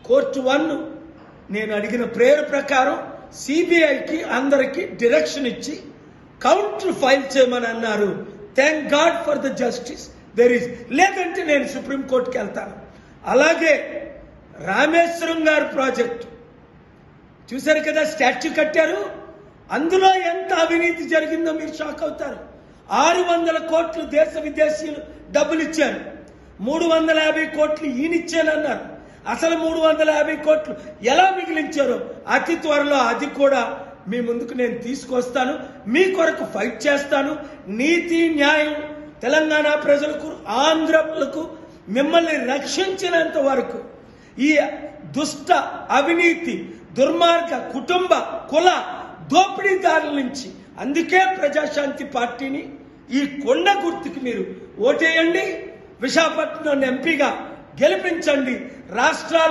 Court 1 నేను అడిగిన prayer ప్రకారం సిబిఐకి అందరికి డైరెక్షన్ ఇచ్చి కౌంటర్ ఫైల్ చేయమని అన్నారు. Thank God for the justice there is. లేదంటే నేను సుప్రీంకోర్టుకి వెళ్తాను. అలాగే రామేశ్వరం గారి ప్రాజెక్టు చూశారు కదా, స్టాచ్యూ కట్టారు. అందులో ఎంత అవినీతి జరిగిందో మీరు షాక్ అవుతారు. 600 కోట్లు దేశ విదేశీయులు డబ్బులు ఇచ్చారు. 350 కోట్లు ఈయనిచ్చానన్నారు. అసలు 350 కోట్లు ఎలా మిగిలించారో అతి త్వరలో అది కూడా మీ ముందుకు నేను తీసుకొస్తాను. మీ కొరకు ఫైట్ చేస్తాను. నీతి న్యాయం తెలంగాణ ప్రజలకు, ఆంధ్రులకు మిమ్మల్ని రక్షించినంత వరకు ఈ దుష్ట అవినీతి దుర్మార్గ కుటుంబ కుల దోపిడీదారుల నుంచి, అందుకే ప్రజాశాంతి పార్టీని ఈ కొండ గుర్తుకి మీరు ఓటేయండి. విశాఖపట్నం ఎంపీగా గెలిపించండి. రాష్ట్రాల్లో